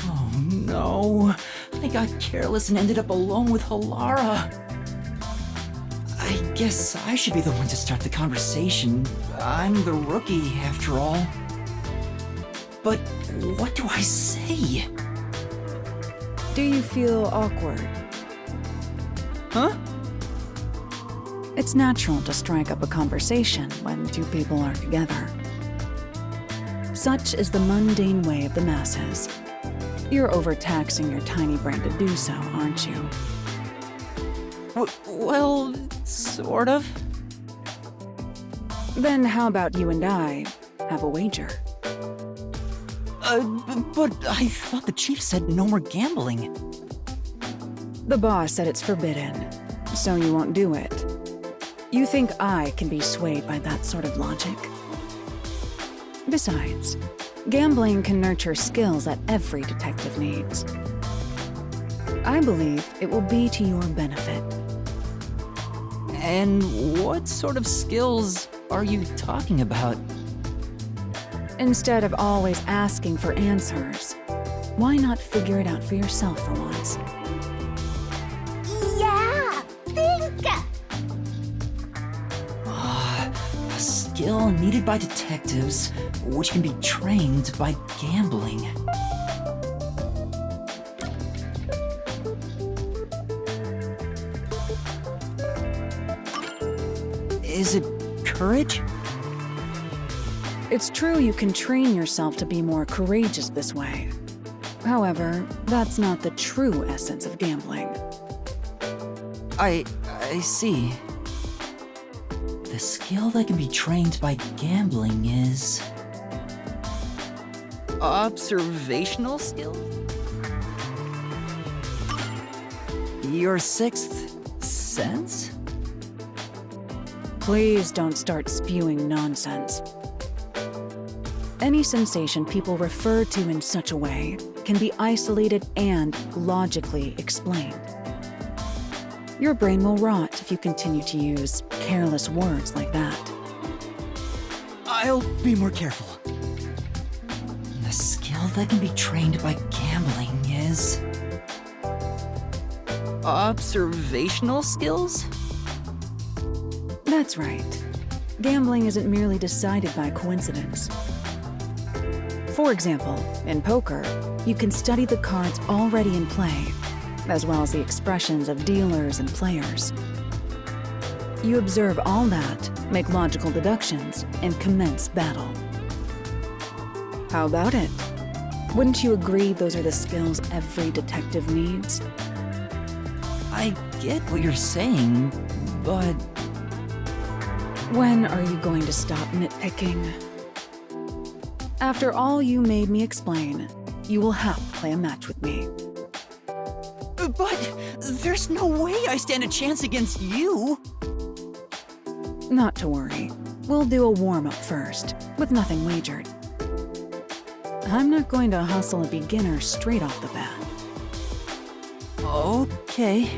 Oh no, I got careless and ended up alone with Halara. I guess I should be the one to start the conversation. I'm the rookie, after all. But what do I say? Do you feel awkward? Huh? It's natural to strike up a conversation when two people are together. Such is the mundane way of the masses. You're overtaxing your tiny brain to do so, aren't you? Well, sort of. Then how about you and I have a wager? But I thought the chief said no more gambling. The boss said it's forbidden, so you won't do it. You think I can be swayed by that sort of logic? Besides, gambling can nurture skills that every detective needs. I believe it will be to your benefit. And what sort of skills are you talking about? Instead of always asking for answers, why not figure it out for yourself for once? Yeah, think! A skill needed by detectives, which can be trained by gambling. Is it courage? It's true you can train yourself to be more courageous this way. However, that's not the true essence of gambling. I see. The skill that can be trained by gambling is... observational skill? Your sixth sense? Please don't start spewing nonsense. Any sensation people refer to in such a way can be isolated and logically explained. Your brain will rot if you continue to use careless words like that. I'll be more careful. The skill that can be trained by gambling is... observational skills? That's right. Gambling isn't merely decided by coincidence. For example, in poker, you can study the cards already in play, as well as the expressions of dealers and players. You observe all that, make logical deductions, and commence battle. How about it? Wouldn't you agree those are the skills every detective needs? I get what you're saying, but... When are you going to stop nitpicking? After all you made me explain, you will have to play a match with me. But there's no way I stand a chance against you! Not to worry. We'll do a warm-up first, with nothing wagered. I'm not going to hustle a beginner straight off the bat. Okay.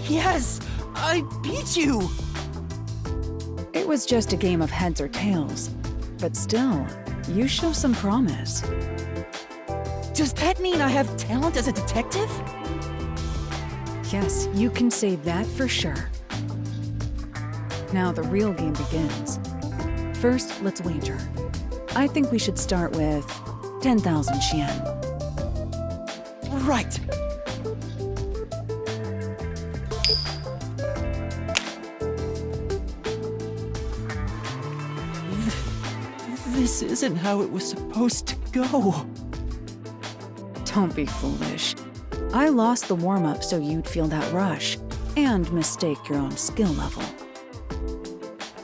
Yes! I beat you! It was just a game of heads or tails, but still, you show some promise. Does that mean I have talent as a detective? Yes, you can say that for sure. Now the real game begins. First, let's wager. I think we should start with 10,000 yen. Right. This isn't how it was supposed to go. Don't be foolish. I lost the warm-up so you'd feel that rush and mistake your own skill level.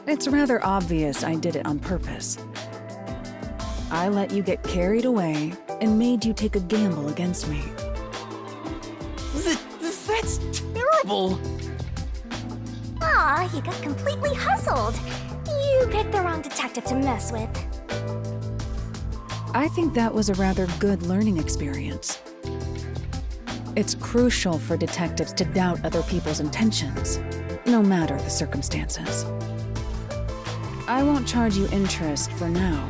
It's rather obvious I did it on purpose. I let you get carried away and made you take a gamble against me. That's terrible! Aw, you got completely hustled. You picked the wrong detective to mess with. I think that was a rather good learning experience. It's crucial for detectives to doubt other people's intentions, no matter the circumstances. I won't charge you interest for now,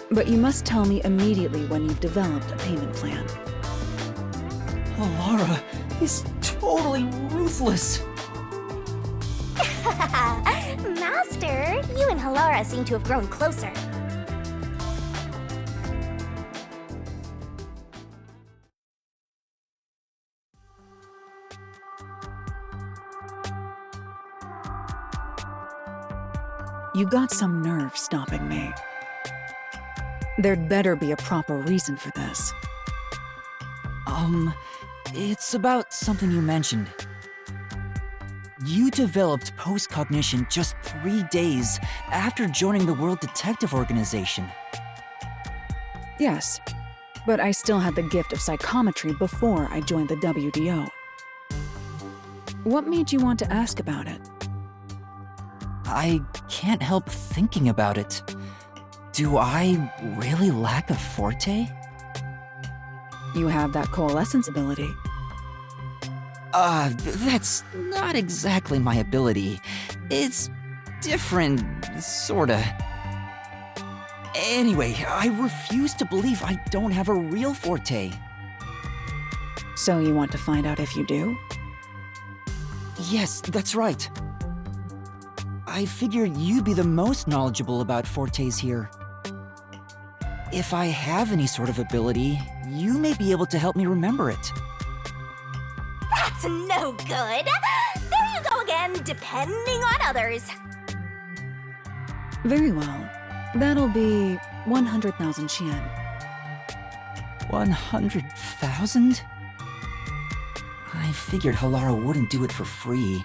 but you must tell me immediately when you've developed a payment plan. Halara is totally ruthless. Master, you and Halara seem to have grown closer. You got some nerve stopping me. There'd better be a proper reason for this. It's about something you mentioned. You developed post-cognition just 3 days after joining the World Detective Organization. Yes, but I still had the gift of psychometry before I joined the WDO. What made you want to ask about it? I can't help thinking about it. Do I really lack a forte? You have that coalescence ability. That's not exactly my ability. It's different, sorta. Anyway, I refuse to believe I don't have a real forte. So you want to find out if you do? Yes, that's right. I figured you'd be the most knowledgeable about fortes here. If I have any sort of ability, you may be able to help me remember it. That's no good. There you go again, depending on others. Very well. That'll be 100,000 Yen. 100,000? I figured Halara wouldn't do it for free,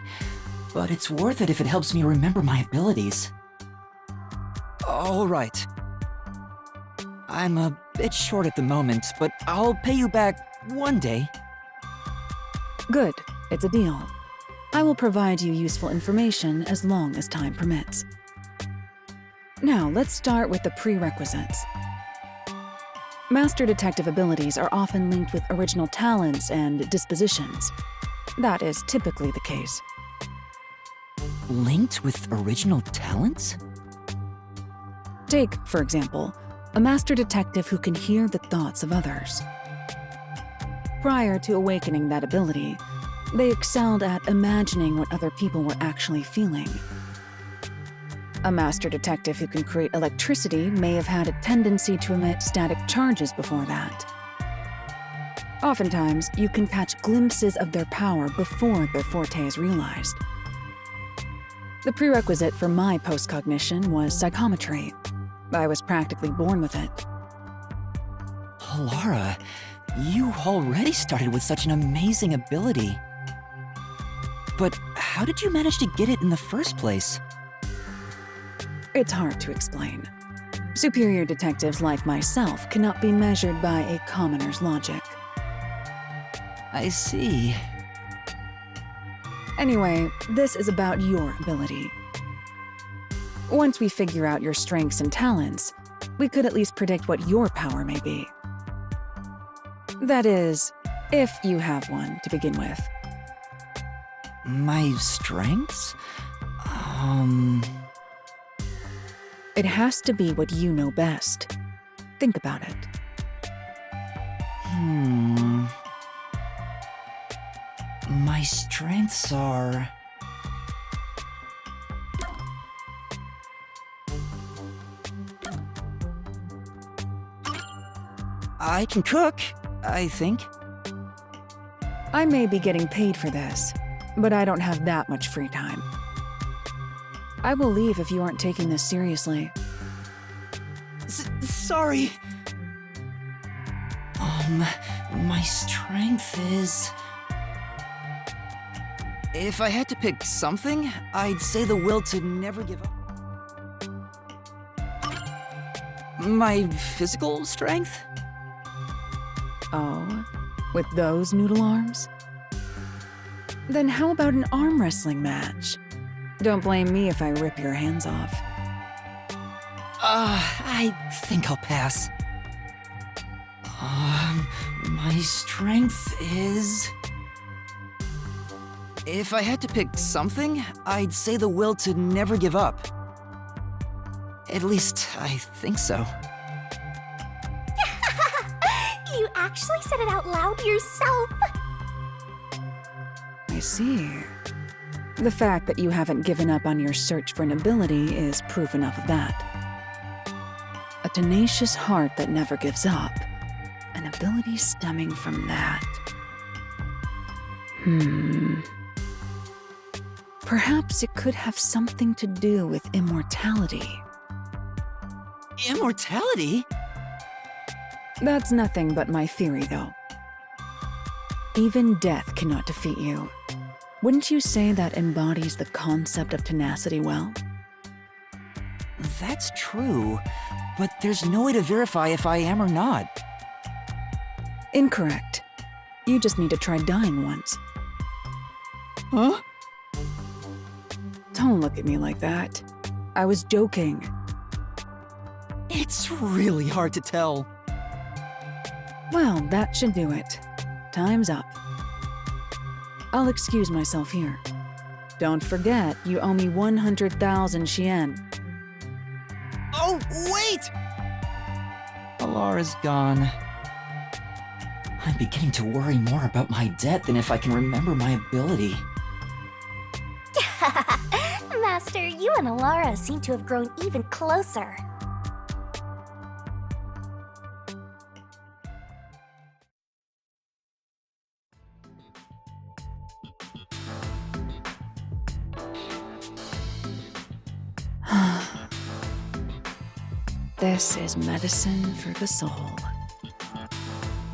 but it's worth it if it helps me remember my abilities. All right. I'm a bit short at the moment, but I'll pay you back one day. Good. It's a deal. I will provide you useful information as long as time permits. Now, let's start with the prerequisites. Master detective abilities are often linked with original talents and dispositions. That is typically the case. Linked with original talents? Take, for example, a master detective who can hear the thoughts of others. Prior to awakening that ability, they excelled at imagining what other people were actually feeling. A master detective who can create electricity may have had a tendency to emit static charges before that. Oftentimes, you can catch glimpses of their power before their forte is realized. The prerequisite for my postcognition was psychometry. I was practically born with it. Halara, you already started with such an amazing ability. But how did you manage to get it in the first place? It's hard to explain. Superior detectives like myself cannot be measured by a commoner's logic. I see. Anyway, this is about your ability. Once we figure out your strengths and talents, we could at least predict what your power may be. That is, if you have one to begin with. My strengths? It has to be what you know best. Think about it. My strengths are... I can cook, I think. I may be getting paid for this, but I don't have that much free time. I will leave if you aren't taking this seriously. Sorry. My strength is... If I had to pick something, I'd say the will to never give up. My physical strength? Oh, with those noodle arms? Then how about an arm wrestling match? Don't blame me if I rip your hands off. I think I'll pass. My strength is... If I had to pick something, I'd say the will to never give up. At least, I think so. You actually said it out loud yourself. I see. The fact that you haven't given up on your search for an ability is proof enough of that. A tenacious heart that never gives up. An ability stemming from that. Perhaps it could have something to do with immortality. Immortality? That's nothing but my theory, though. Even death cannot defeat you. Wouldn't you say that embodies the concept of tenacity well? That's true, but there's no way to verify if I am or not. Incorrect. You just need to try dying once. Huh? Don't look at me like that. I was joking. It's really hard to tell. Well, that should do it. Time's up. I'll excuse myself here. Don't forget, you owe me 100,000 Xian. Oh, wait! Halara's gone. I'm beginning to worry more about my debt than if I can remember my ability. Master, you and Halara seem to have grown even closer. This is medicine for the soul.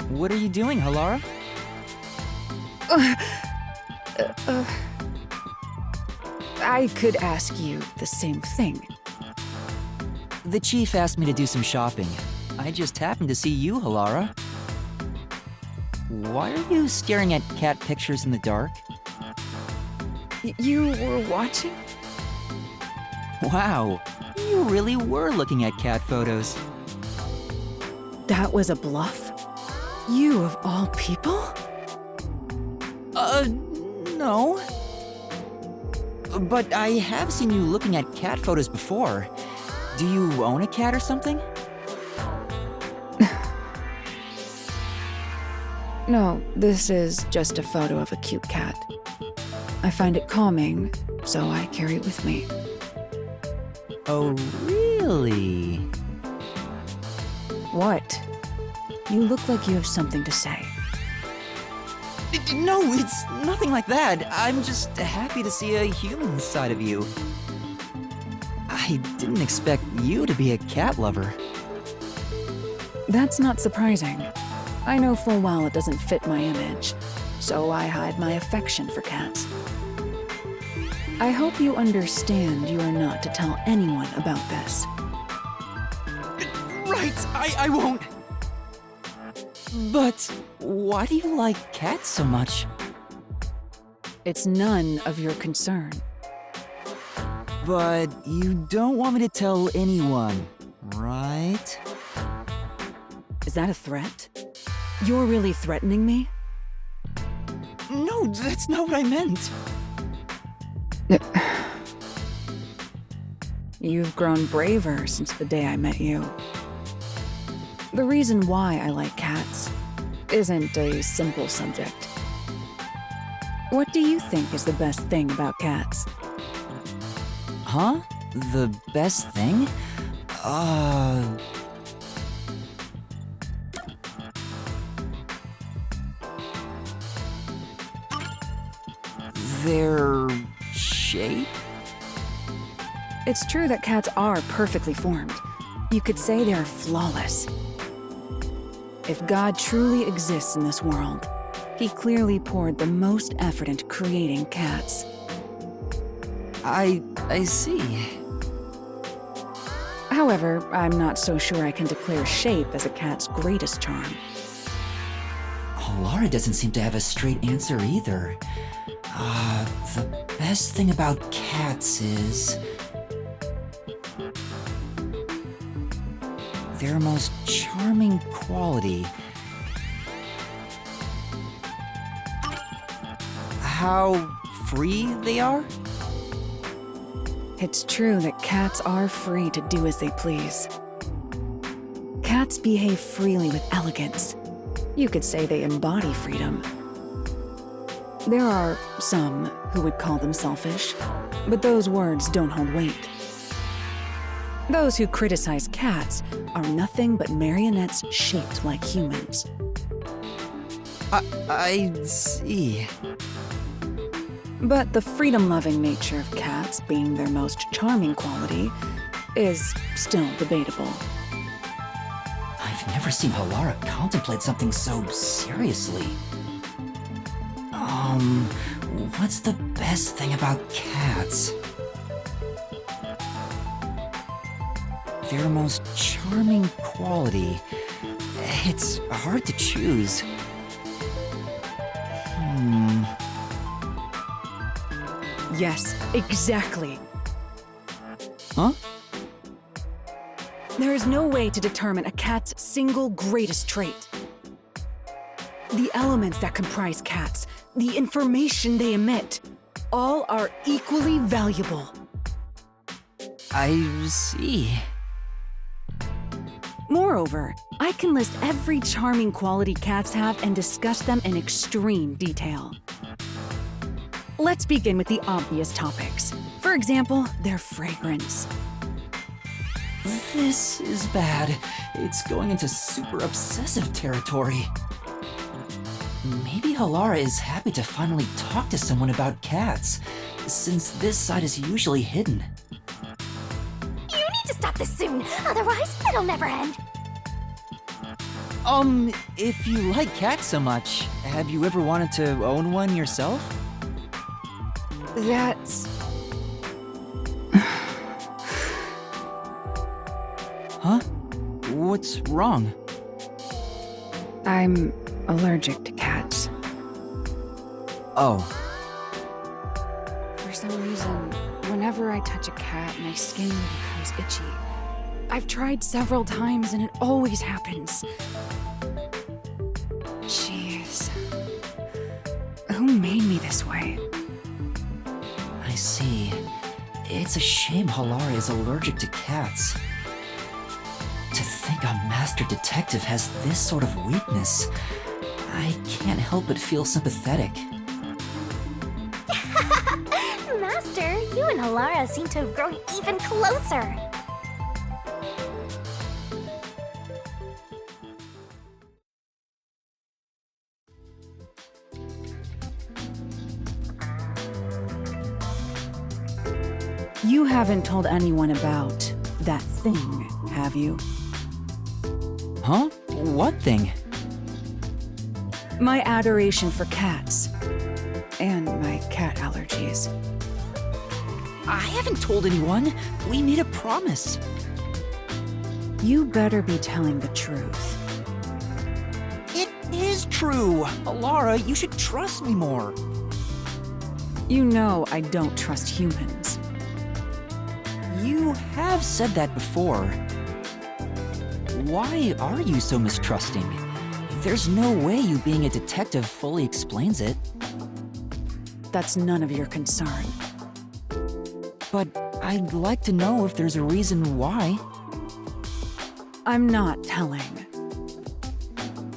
What are you doing, Halara? I could ask you the same thing. The chief asked me to do some shopping. I just happened to see you, Halara. Why are you staring at cat pictures in the dark? You were watching? Wow, you really were looking at cat photos. That was a bluff? You of all people? No. But I have seen you looking at cat photos before. Do you own a cat or something? No, this is just a photo of a cute cat. I find it calming, so I carry it with me. Oh, really? What? You look like you have something to say. No, it's nothing like that. I'm just happy to see a human side of you. I didn't expect you to be a cat lover. That's not surprising. I know full well it doesn't fit my image, so I hide my affection for cats. I hope you understand you are not to tell anyone about this. Right, I won't. But why do you like cats so much? It's none of your concern. But you don't want me to tell anyone, right? Is that a threat? You're really threatening me? No, that's not what I meant. You've grown braver since the day I met you. The reason why I like cats isn't a simple subject. What do you think is the best thing about cats? Huh? The best thing? Their shape? It's true that cats are perfectly formed. You could say they're flawless. If God truly exists in this world, he clearly poured the most effort into creating cats. I see. However, I'm not so sure I can declare shape as a cat's greatest charm. Halara doesn't seem to have a straight answer either. The best thing about cats is their most charming quality. How free they are? It's true that cats are free to do as they please. Cats behave freely with elegance. You could say they embody freedom. There are some who would call them selfish, but those words don't hold weight. Those who criticize cats are nothing but marionettes shaped like humans. I see. But the freedom-loving nature of cats being their most charming quality is still debatable. I've never seen Halara contemplate something so seriously. What's the best thing about cats? Their most charming quality. It's hard to choose. Yes, exactly. Huh? There is no way to determine a cat's single greatest trait. The elements that comprise cats, the information they emit, all are equally valuable. I see. Moreover, I can list every charming quality cats have and discuss them in extreme detail. Let's begin with the obvious topics. For example, their fragrance. This is bad. It's going into super obsessive territory. Maybe Halara is happy to finally talk to someone about cats, since this side is usually hidden. You need to stop this soon, otherwise it'll never end. If you like cats so much, have you ever wanted to own one yourself? That's... Huh? What's wrong? I'm allergic to cats. Oh. For some reason, whenever I touch a cat, my skin becomes itchy. I've tried several times and it always happens. Jeez. Who made me this way? I see. It's a shame Halara is allergic to cats. To think a master detective has this sort of weakness, I can't help but feel sympathetic. Master, you and Halara seem to have grown even closer. You haven't told anyone about that thing, have you? Huh? What thing? My adoration for cats. And my cat allergies. I haven't told anyone. We made a promise. You better be telling the truth. It is true. Halara, you should trust me more. You know I don't trust humans. You have said that before. Why are you so mistrusting? There's no way you being a detective fully explains it. That's none of your concern. But I'd like to know if there's a reason why. I'm not telling.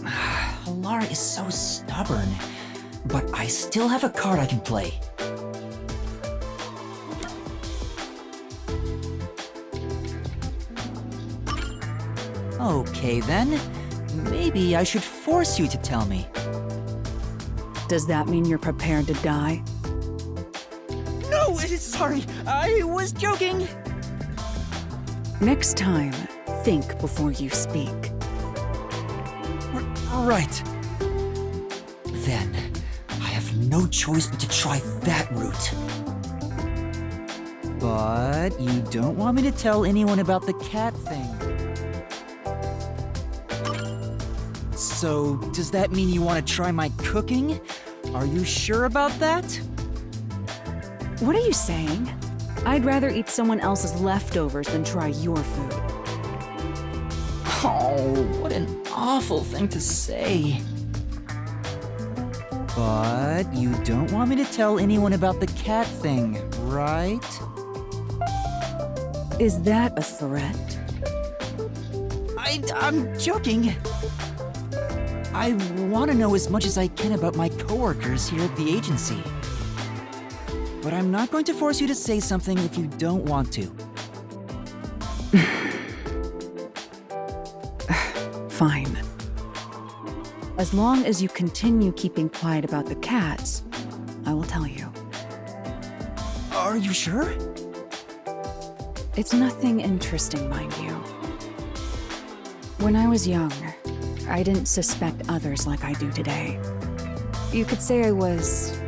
Halara is so stubborn, but I still have a card I can play. Okay then, maybe I should force you to tell me. Does that mean you're prepared to die? No, sorry, I was joking. Next time, think before you speak. Right. Then, I have no choice but to try that route. But you don't want me to tell anyone about the cat thing. So, does that mean you want to try my cooking? Are you sure about that? What are you saying? I'd rather eat someone else's leftovers than try your food. Oh, what an awful thing to say. But you don't want me to tell anyone about the cat thing, right? Is that a threat? I'm joking. I want to know as much as I can about my coworkers here at the agency. But I'm not going to force you to say something if you don't want to. Fine. As long as you continue keeping quiet about the cats, I will tell you. Are you sure? It's nothing interesting, mind you. When I was young, I didn't suspect others like I do today. You could say I was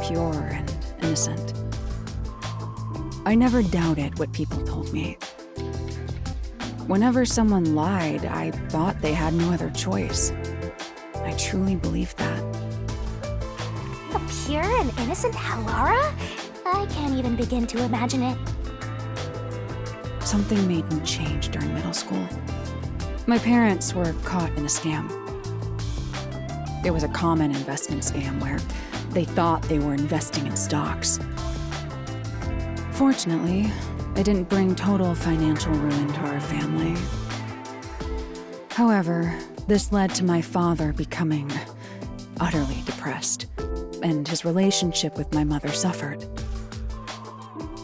pure and innocent. I never doubted what people told me. Whenever someone lied, I thought they had no other choice. I truly believed that. A pure and innocent Halara? I can't even begin to imagine it. Something made me change during middle school. My parents were caught in a scam. It was a common investment scam where they thought they were investing in stocks. Fortunately, it didn't bring total financial ruin to our family. However, this led to my father becoming utterly depressed, and his relationship with my mother suffered,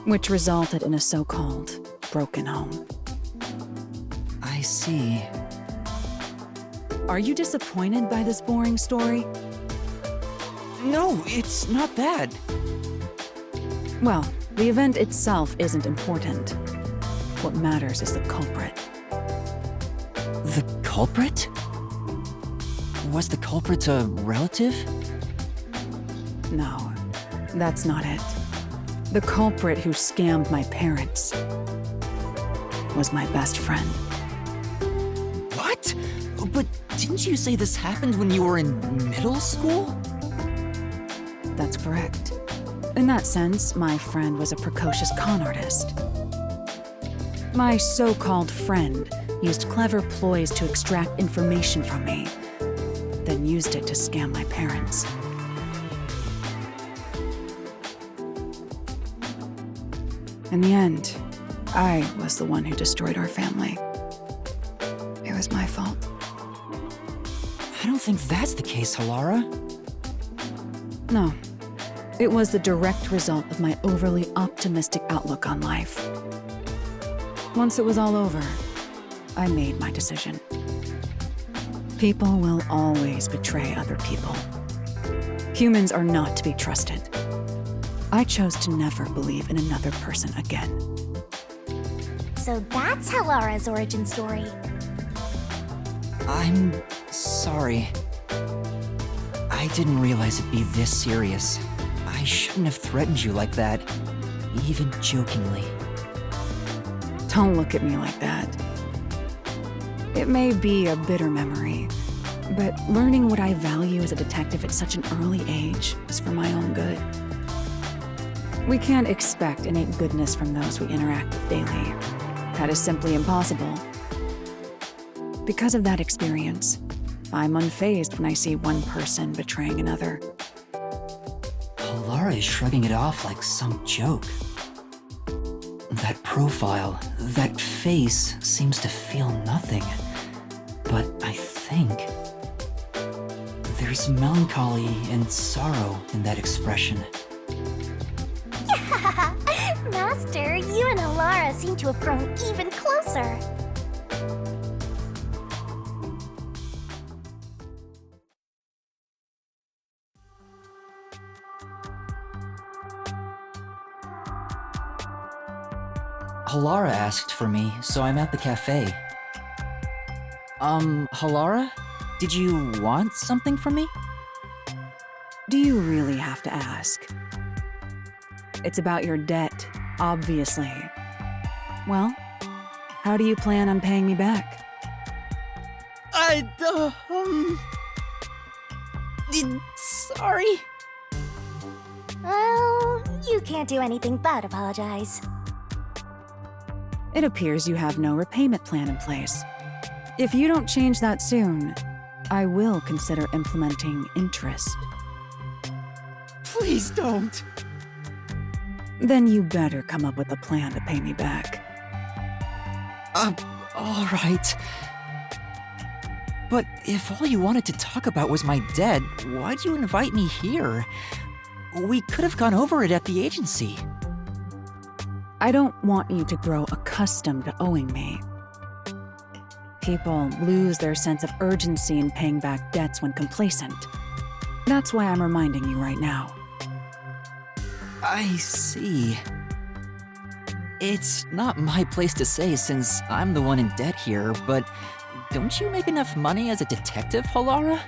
which resulted in a so-called broken home. I see. Are you disappointed by this boring story? No, it's not that. Well, the event itself isn't important. What matters is the culprit. The culprit? Was the culprit a relative? No, that's not it. The culprit who scammed my parents was my best friend. What? But didn't you say this happened when you were in middle school? That's correct. In that sense, my friend was a precocious con artist. My so-called friend used clever ploys to extract information from me, then used it to scam my parents. In the end, I was the one who destroyed our family. It was my fault. I don't think that's the case, Halara. No. It was the direct result of my overly optimistic outlook on life. Once it was all over, I made my decision. People will always betray other people. Humans are not to be trusted. I chose to never believe in another person again. So that's Halara's origin story. I'm sorry. I didn't realize it'd be this serious. I shouldn't have threatened you like that, even jokingly. Don't look at me like that. It may be a bitter memory, but learning what I value as a detective at such an early age is for my own good. We can't expect innate goodness from those we interact with daily. That is simply impossible. Because of that experience, I'm unfazed when I see one person betraying another. Halara is shrugging it off like some joke. That profile, that face seems to feel nothing. But I think there's melancholy and sorrow in that expression. Master, you and Halara seem to have grown even closer. Halara asked for me, so I'm at the cafe. Halara? Did you want something from me? Do you really have to ask? It's about your debt, obviously. Well, how do you plan on paying me back? Sorry. Well, you can't do anything but apologize. It appears you have no repayment plan in place. If you don't change that soon, I will consider implementing interest. Please don't. Then you better come up with a plan to pay me back. All right. But if all you wanted to talk about was my debt, why'd you invite me here? We could have gone over it at the agency. I don't want you to grow accustomed to owing me. People lose their sense of urgency in paying back debts when complacent. That's why I'm reminding you right now. I see. It's not my place to say since I'm the one in debt here, but don't you make enough money as a detective, Halara?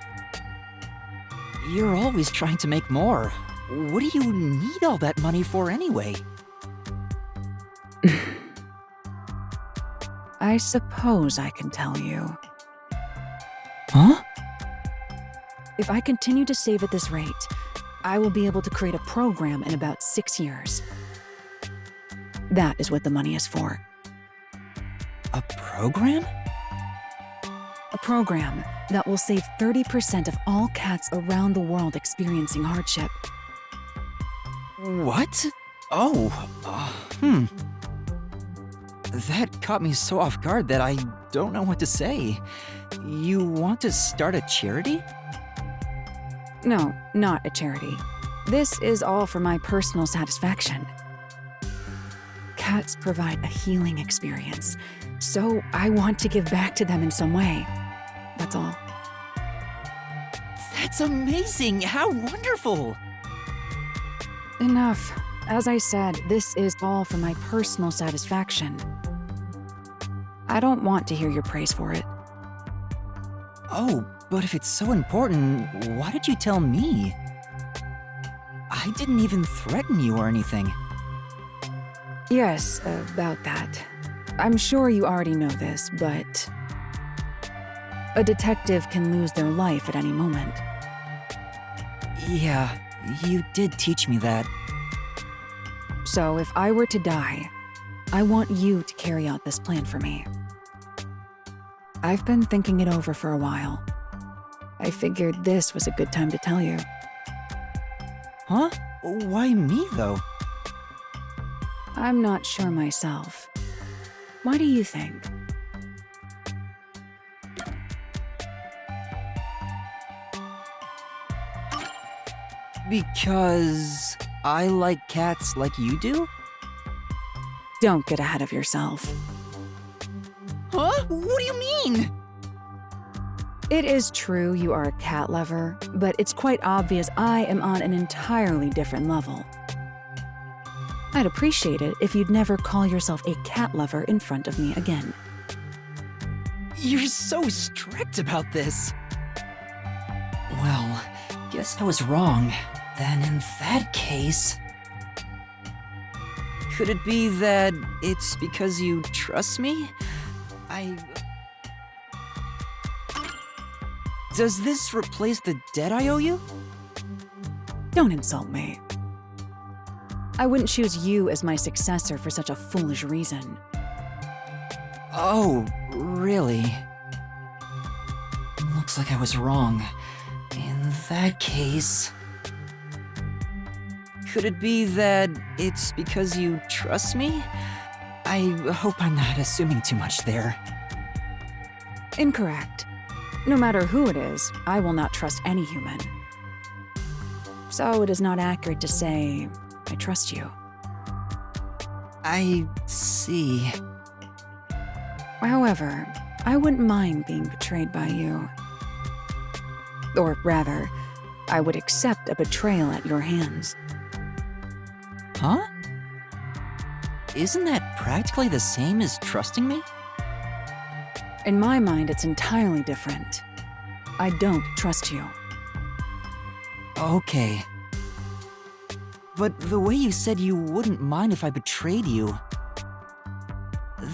You're always trying to make more. What do you need all that money for anyway? I suppose I can tell you. Huh? If I continue to save at this rate, I will be able to create a program in about 6 years. That is what the money is for. A program? A program that will save 30% of all cats around the world experiencing hardship. What? Oh, That caught me so off guard that I don't know what to say. You want to start a charity? No, not a charity. This is all for my personal satisfaction. Cats provide a healing experience, so I want to give back to them in some way. That's all. That's amazing! How wonderful! Enough. As I said, this is all for my personal satisfaction. I don't want to hear your praise for it. Oh, but if it's so important, why did you tell me? I didn't even threaten you or anything. Yes, about that. I'm sure you already know this, but a detective can lose their life at any moment. Yeah, you did teach me that. So if I were to die, I want you to carry out this plan for me. I've been thinking it over for a while. I figured this was a good time to tell you. Huh? Why me, though? I'm not sure myself. Why do you think? Because I like cats like you do? Don't get ahead of yourself. Huh? What do you mean? It is true you are a cat lover, but it's quite obvious I am on an entirely different level. I'd appreciate it if you'd never call yourself a cat lover in front of me again. You're so strict about this. Well, guess I was wrong. Then in that case... Could it be that it's because you trust me? Does this replace the debt I owe you? Don't insult me. I wouldn't choose you as my successor for such a foolish reason. Oh, really? Looks like I was wrong. In that case... Could it be that it's because you trust me? I hope I'm not assuming too much there. Incorrect. No matter who it is, I will not trust any human. So it is not accurate to say, I trust you. I see. However, I wouldn't mind being betrayed by you. Or rather, I would accept a betrayal at your hands. Huh? Isn't that practically the same as trusting me? In my mind, it's entirely different. I don't trust you. Okay. But the way you said you wouldn't mind if I betrayed you...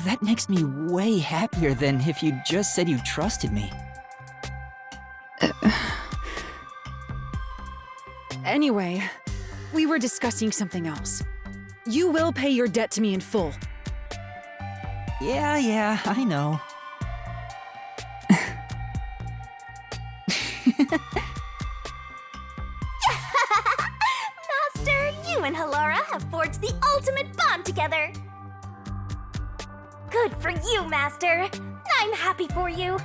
That makes me way happier than if you just said you trusted me. Anyway, we were discussing something else. You will pay your debt to me in full. Yeah, I know. and Halara have forged the ultimate bond together! Good for you, Master! I'm happy for you!